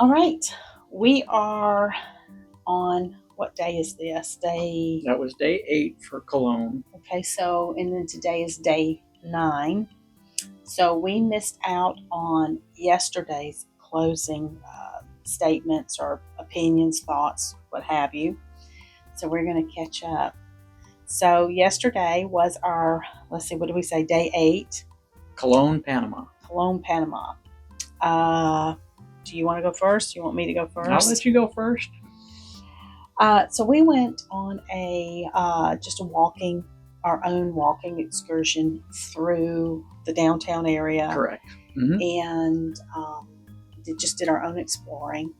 All right, we are on what day is this? Day. That was day 8 for Cologne. Okay, so and then today is day 9. So we missed out on yesterday's closing statements or opinions, thoughts, what have you. So we're going to catch up. So yesterday was our, let's see, what did we say? Day 8. Cologne, Panama. Colon, Panama. Do you want to go first? You want me to go first? I'll let you go first. So we went on just our own walking excursion through the downtown area. Correct. Mm-hmm. And just did our own exploring.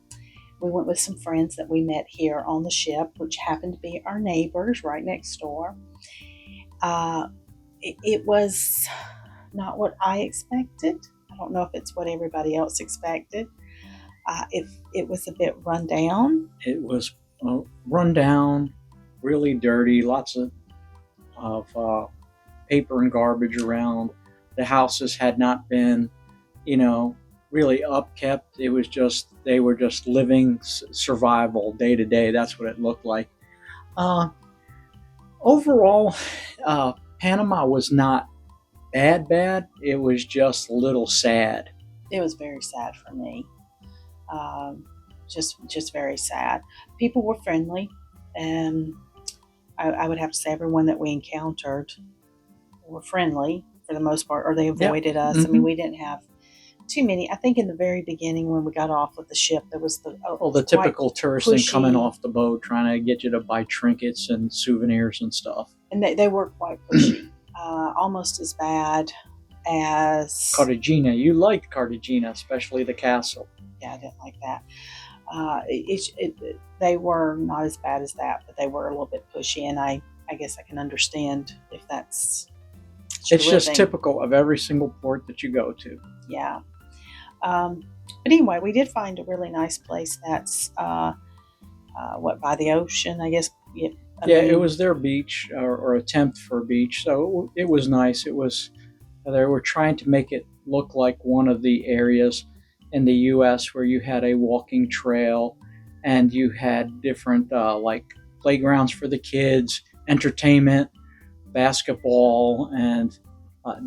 We went with some friends that we met here on the ship, which happened to be our neighbors right next door. It was not what I expected. I don't know if it's what everybody else expected. If it was a bit run down. It was run down, really dirty, lots of paper and garbage around. The houses had not been, really upkept. It was they were just living survival day to day. That's what it looked like. Overall, Panama was not bad. It was just a little sad. It was very sad for me. Just very sad. People were friendly, and I would have to say everyone that we encountered were friendly for the most part, or they avoided us. Mm-hmm. I mean, we didn't have too many. I think in the very beginning when we got off of the ship, there was the typical tourist thing coming off the boat, trying to get you to buy trinkets and souvenirs and stuff. And they were quite pushy, almost as bad as Cartagena. You liked Cartagena, especially the castle. Yeah, I didn't like that. They were not as bad as that, but they were a little bit pushy, and I guess I can understand if that's. It's just typical of every single port that you go to. Yeah. But anyway, we did find a really nice place that's by the ocean, I guess. It was their beach or attempt for a beach, so it was nice. They were trying to make it look like one of the areas in the U.S. where you had a walking trail and you had different like playgrounds for the kids, entertainment, basketball, and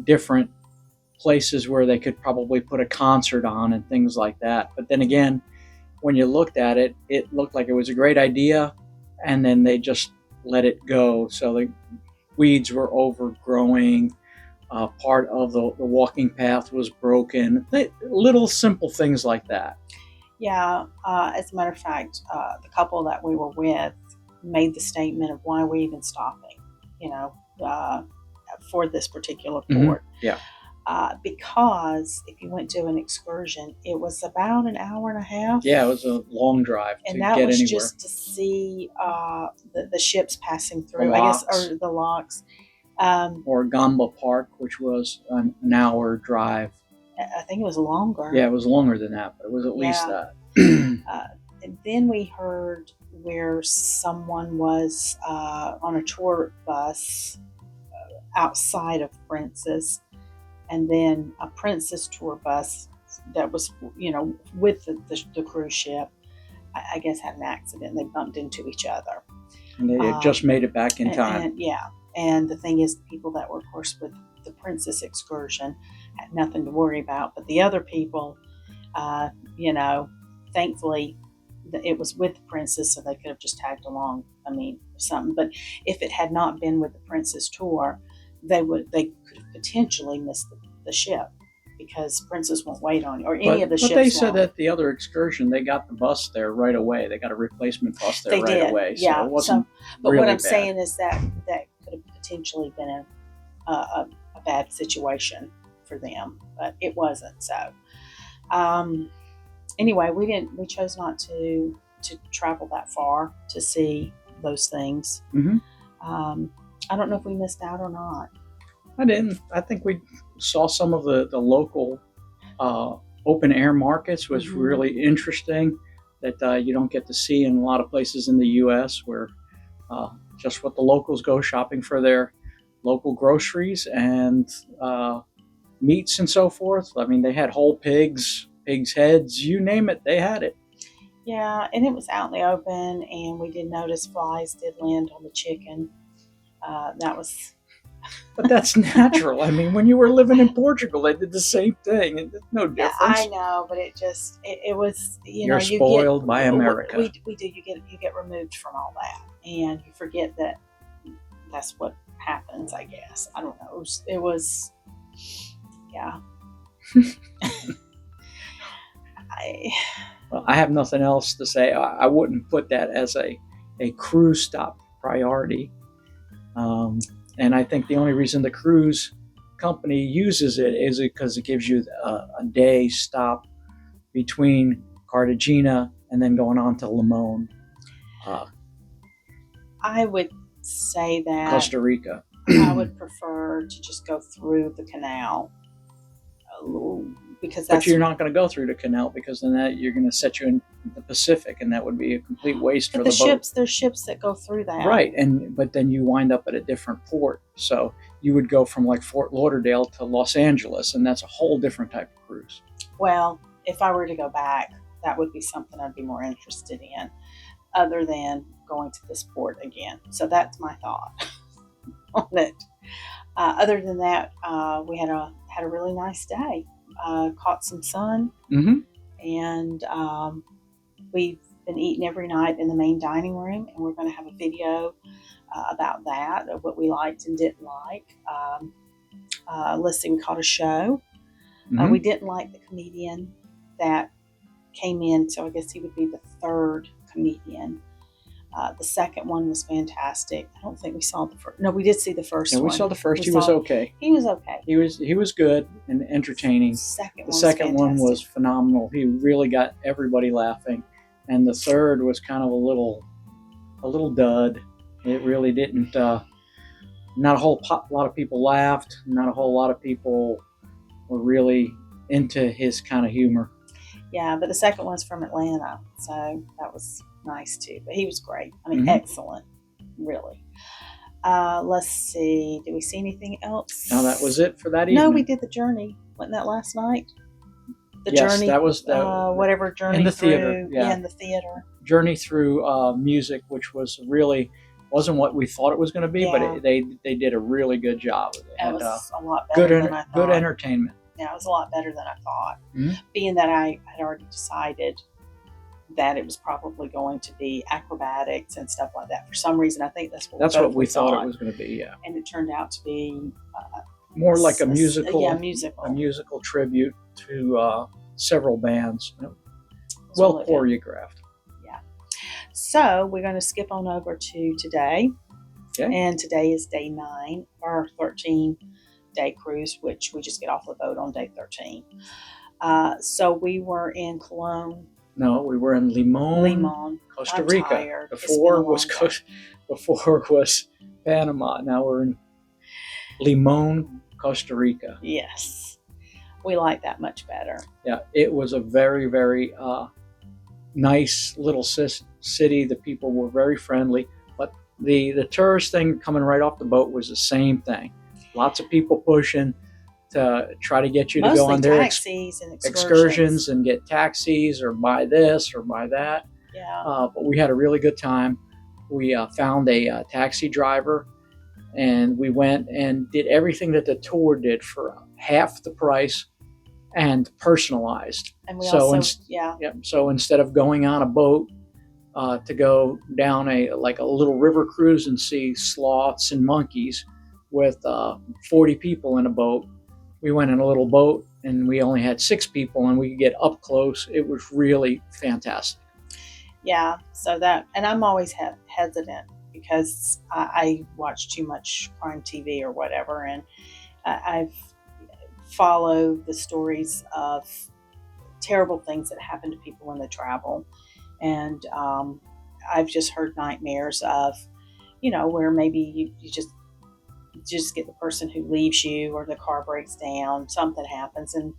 different places where they could probably put a concert on and things like that. But then again, when you looked at it, it looked like it was a great idea, and then they just let it go. So the weeds were overgrowing. Part of the walking path was broken. Little simple things like that. Yeah. As a matter of fact, the couple that we were with made the statement of why we're even stopping, for this particular port. Mm-hmm. Yeah. Because if you went to an excursion, it was about an hour and a half. Yeah, it was a long drive to get anywhere. And that was just to see the ships passing through, or the locks. Or Gamba Park, which was an hour drive. I think it was longer. Yeah, it was longer than that, but it was at least that. And then we heard where someone was on a tour bus outside of Princess, and then a Princess tour bus that was, with the cruise ship, I guess had an accident. They bumped into each other. And they had just made it back in time. And the thing is, the people that were, of course, with the Princess excursion had nothing to worry about. But the other people, thankfully, it was with the Princess, so they could have just tagged along. I mean, something. But if it had not been with the Princess tour, they could have potentially missed the ship, because Princess won't wait on you, or any of the ships. But they said that the other excursion, they got the bus there right away. They got a replacement bus there away. So it wasn't but really what I'm bad. saying is that could have potentially been a bad situation for them, but it wasn't. So anyway, we chose not to travel that far to see those things. Mm-hmm. I don't know if we missed out or not. I didn't. I think we saw some of the local open air markets, was Mm-hmm. really interesting, that you don't get to see in a lot of places in the U.S., where just what the locals go shopping for their local groceries and meats and so forth. I mean, they had whole pigs, pigs' heads, you name it, they had it. Yeah, and it was out in the open, and we did notice flies did land on the chicken. That was, But that's natural. I mean, when you were living in Portugal, they did the same thing, and there's no yeah, I difference. know, but it was, You're you get, spoiled by America. we do, you get removed from all that, and you forget that that's what happens, I guess. I don't know. Yeah. I, Well, I have nothing else to say. I wouldn't put that as a cruise stop priority. Um, and I think the only reason the cruise company uses it is because it gives you a day stop between Cartagena and then going on to Limon, uh, I would say that Costa Rica. I would prefer to just go through the canal, because But that's you're not going to go through the canal because then you're going to set you in the Pacific, and that would be a complete waste for but the the boat. ships. There's ships that go through that. Right, but then you wind up at a different port. So you would go from like Fort Lauderdale to Los Angeles, and that's a whole different type of cruise. Well, if I were to go back, that would be something I'd be more interested in, other than going to this port again. So that's my thought on it. Other than that, we had a really nice day. Caught some sun, Mm-hmm. and we've been eating every night in the main dining room, and we're going to have a video about that, of what we liked and didn't like. Let's see, we caught a show. Mm-hmm. We didn't like the comedian that came in, so I guess he would be the third comedian. The second one was fantastic. I don't think we saw the first. No, we did see the first one. We saw the first. He was okay. He was okay. He was good and entertaining. The second one was phenomenal. He really got everybody laughing, and the third was kind of a little dud. It really didn't. Not a whole lot of people laughed. Not a whole lot of people were really into his kind of humor. Yeah, but the second one's from Atlanta, so that was nice too. But he was great. I mean, excellent, really. Let's see. Did we see anything else? No, that was it for that evening. No, we did the journey. Wasn't that last night? Journey. That was whatever journey in the through, theater. Yeah, in the theater. Journey through music, which was really wasn't what we thought it was going to be, but they did a really good job. It was a lot better than I thought. Good entertainment. Yeah, it was a lot better than I thought. Mm-hmm. Being that I had already decided that it was probably going to be acrobatics and stuff like that. For some reason, I think that's what we thought it was going to be. Yeah, and it turned out to be more like a musical. Yeah, musical. A musical tribute to several bands. Well choreographed. Yeah. So we're going to skip on over to today. Okay. And today is day 9 of our 13-day cruise, which we just get off the boat on day 13. So we were in Colon. No, we were in Limon, Costa Rica. Tired. Before was Panama. Now we're in Limon, Costa Rica. Yes, we like that much better. Yeah, it was a very, very nice little city. The people were very friendly, but the tourist thing coming right off the boat was the same thing. Lots of people pushing to try to get you to go on their taxis and excursions and get taxis or buy this or buy that. Yeah. But we had a really good time. We found a taxi driver, and we went and did everything that the tour did for half the price and personalized. And we So instead of going on a boat to go down a little river cruise and see sloths and monkeys with 40 people in a boat, we went in a little boat and we only had 6 people and we could get up close. It was really fantastic. Yeah, so that, and I'm always hesitant because I watch too much crime TV or whatever, and I've followed the stories of terrible things that happen to people when they travel, and I've just heard nightmares of, where maybe you just get the person who leaves you, or the car breaks down, something happens, and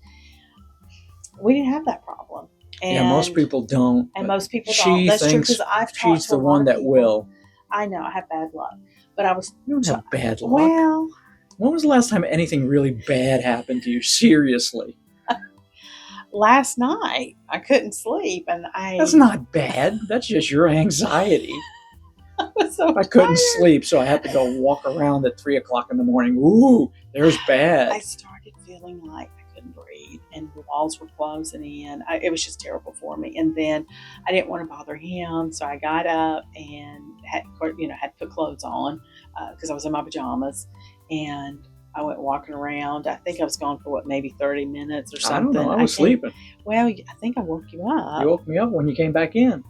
we didn't have that problem. And most people don't. And most people don't. That's true, because I've talked she's the one that will. I know, I have bad luck. But You don't have bad luck. Well, when was the last time anything really bad happened to you? Seriously. last night I couldn't sleep, and That's not bad. That's just your anxiety. I was so I couldn't tired. sleep, so I had to go walk around at 3 o'clock in the morning. Ooh, there's bad. I started feeling like I couldn't breathe, and the walls were closing in. It was just terrible for me. And then I didn't want to bother him, so I got up and had to put clothes on because I was in my pajamas, and I went walking around. I think I was gone for maybe 30 minutes or I don't something. know. I was sleeping. Well, I think I woke you up. You woke me up when you came back in.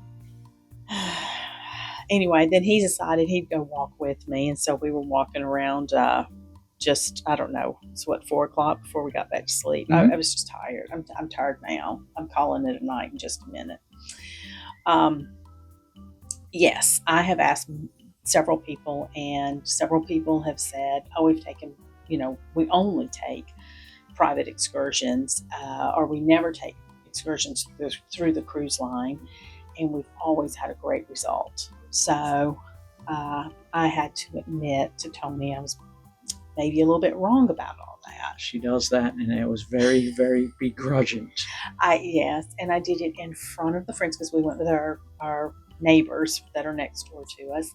Anyway, then he decided he'd go walk with me, and so we were walking around. Just I don't know. It's 4 o'clock before we got back to sleep. I was just tired. I'm tired now. I'm calling it a night in just a minute. Yes, I have asked several people, and several people have said, "Oh, we've taken. We only take private excursions, or we never take excursions through the cruise line, and we've always had a great result." So I had to admit to Tony I was maybe a little bit wrong about all that. She does that, and it was very, very begrudging. Yes, and I did it in front of the friends because we went with our neighbors that are next door to us,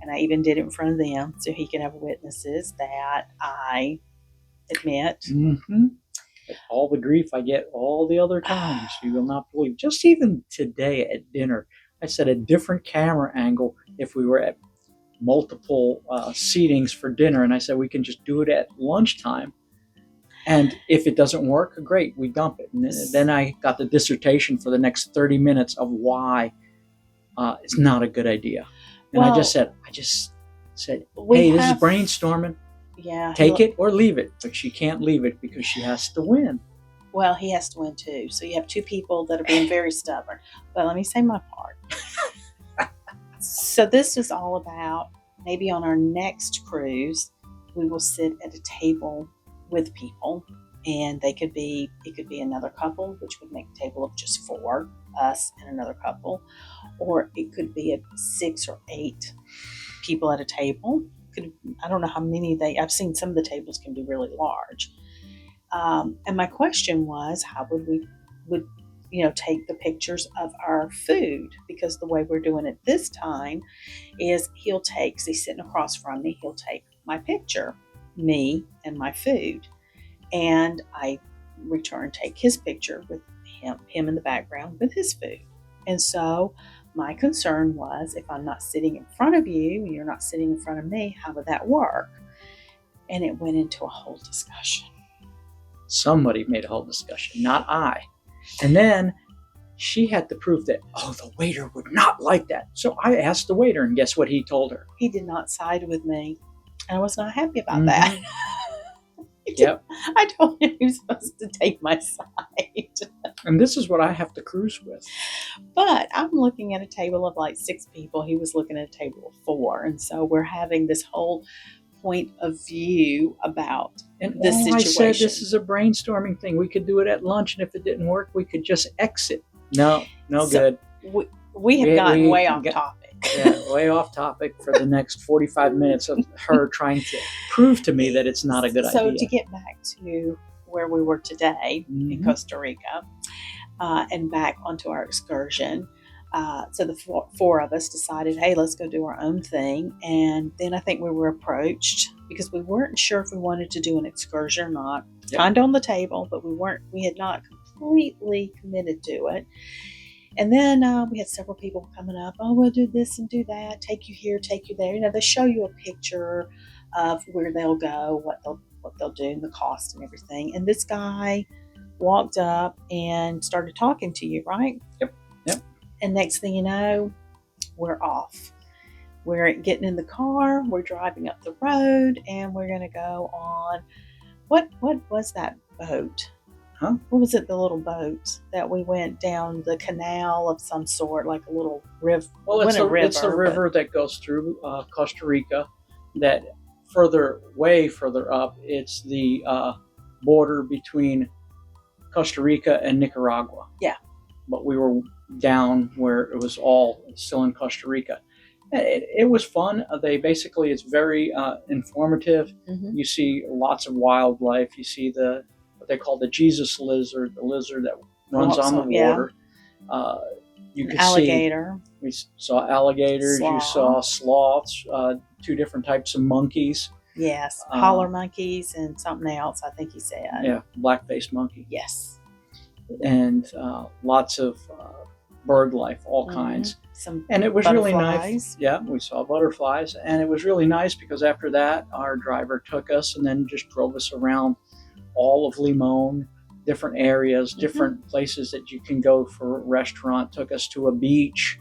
and I even did it in front of them so he could have witnesses that I admit. Mm-hmm. All the grief I get all the other times, you will not believe. Just even today at dinner, I set a different camera angle if we were at multiple seatings for dinner, and I said we can just do it at lunchtime, and if it doesn't work, great, we dump it. And then I got the dissertation for the next 30 minutes of why it's not a good idea. And I just said, hey, this is brainstorming. Yeah, take it or leave it. But she can't leave it because she has to win. Well, he has to win too. So you have two people that are being very stubborn. But let me say my part. So this is all about maybe on our next cruise, we will sit at a table with people, and it could be another couple, which would make a table of just 4, us and another couple, or it could be 6 or 8 people at a table. I don't know how many I've seen some of the tables can be really large. And my question was, how would we take the pictures of our food? Because the way we're doing it this time is because he's sitting across from me, he'll take my picture, me and my food, and I take his picture with him in the background with his food. And so my concern was, if I'm not sitting in front of you and you're not sitting in front of me, how would that work? And it went into a whole discussion. Somebody made a whole discussion, not I. And then she had to prove that, the waiter would not like that. So I asked the waiter, and guess what he told her? He did not side with me. I was not happy about that. Yep. I told him he was supposed to take my side. And this is what I have to cruise with. But I'm looking at a table of like 6 people. He was looking at a table of 4. And so we're having this whole point of view about this situation. I said this is a brainstorming thing. We could do it at lunch, and if it didn't work, we could just exit. No good. We have gotten way off topic. Yeah, way off topic for the next 45 minutes of her trying to prove to me that it's not a good idea. So to get back to where we were today in Costa Rica, and back onto our excursion, so the 4 of us decided, hey, let's go do our own thing. And then I think we were approached because we weren't sure if we wanted to do an excursion or not. Yep. Kind of on the table, but we had not completely committed to it. And then we had several people coming up. Oh, we'll do this and do that. Take you here, take you there. They show you a picture of where they'll go, what they'll do, and the cost and everything. And this guy walked up and started talking to you, right? Yep. And next thing you know, we're off. We're getting in the car. We're driving up the road, and we're going to go on. What was that boat? Huh? What was it, the little boat that we went down the canal of some sort, like a little river? Well, it's a river that goes through Costa Rica. That way further up, it's the border between Costa Rica and Nicaragua. Yeah. But we were down where it was all still in Costa Rica. It was fun. It's very informative. Mm-hmm. You see lots of wildlife. You see what they call the Jesus lizard, the lizard that runs Walks on the on, yeah. water. You could Alligator. we saw alligators. You saw sloths. 2 different types of monkeys. Yes, holler monkeys and something else, I think he said. Yeah, black-faced monkey. Yes. And lots of bird life, all kinds. And it was really nice. Yeah, we saw butterflies, and it was really nice because after that, our driver took us and then just drove us around all of Limon, different areas, different places that you can go for a restaurant. Took us to a beach.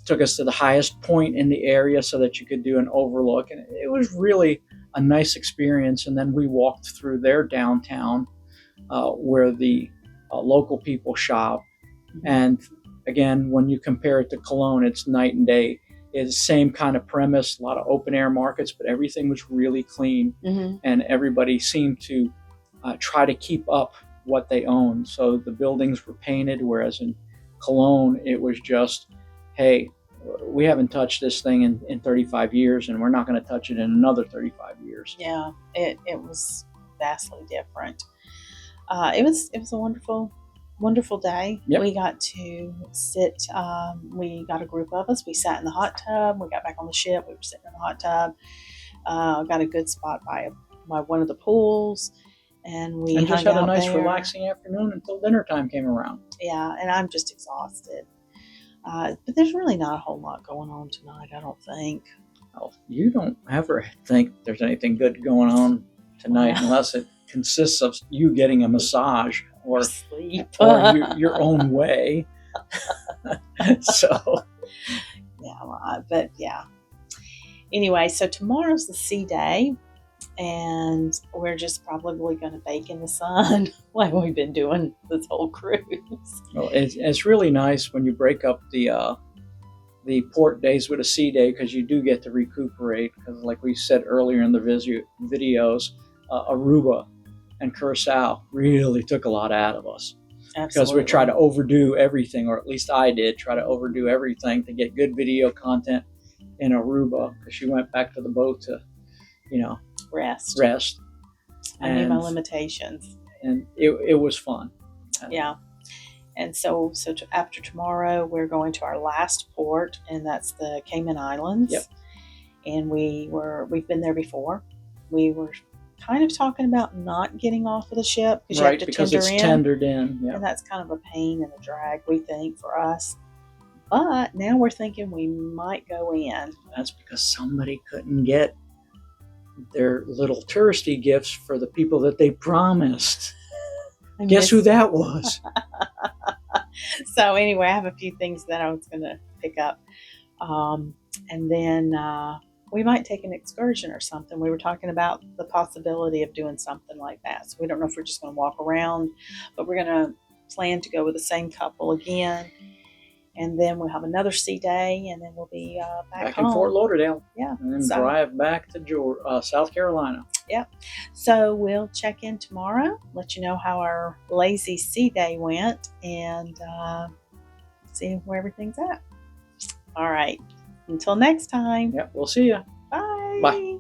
Took us to the highest point in the area so that you could do an overlook, and it was really a nice experience. And then we walked through their downtown where the local people shop. And again, when you compare it to Cologne, it's night and day. It's the same kind of premise, a lot of open air markets, but everything was really clean, and everybody seemed to try to keep up what they owned. So the buildings were painted, whereas in Cologne, it was just, hey, we haven't touched this thing in 35 years, and we're not going to touch it in another 35 years. Yeah, it was vastly different. It was a wonderful day. Yep. We got to sit. We got a group of us. We sat in the hot tub. We got back on the ship. We were sitting in the hot tub. Got a good spot by one of the pools, and we just had a nice, there. Relaxing afternoon until dinner time came around. Yeah, and I'm just exhausted. But there's really not a whole lot going on tonight, I don't think. Well, you don't ever think there's anything good going on tonight unless it consists of you getting a massage or sleep or your own way. So yeah, but yeah. Anyway, so tomorrow's the sea day, and we're just probably going to bake in the sun like we've been doing this whole cruise. Well, it's really nice when you break up the port days with a sea day, because you do get to recuperate. Because like we said earlier in the videos, Aruba and Curacao really took a lot out of us. Absolutely. Because we try to overdo everything, or at least I did try to overdo everything to get good video content in Aruba, because she went back to the boat to, rest. I knew my limitations. And it was fun. Yeah. And so after tomorrow, we're going to our last port, and that's the Cayman Islands. Yep. And we've been there before. We were kind of talking about not getting off of the ship because you have to because it's tendered in. Yeah. And that's kind of a pain and a drag, we think, for us. But now we're thinking we might go in. That's because somebody couldn't get their little touristy gifts for the people that they promised. Guess who that was? So anyway, I have a few things that I was going to pick up. And then we might take an excursion or something. We were talking about the possibility of doing something like that. So we don't know if we're just going to walk around, but we're going to plan to go with the same couple again. And then we'll have another sea day, and then we'll be back home. In Fort Lauderdale. Yeah. And then drive back to South Carolina. Yep. So we'll check in tomorrow, let you know how our lazy sea day went, and see where everything's at. All right. Until next time. Yep. We'll see you. Bye. Bye.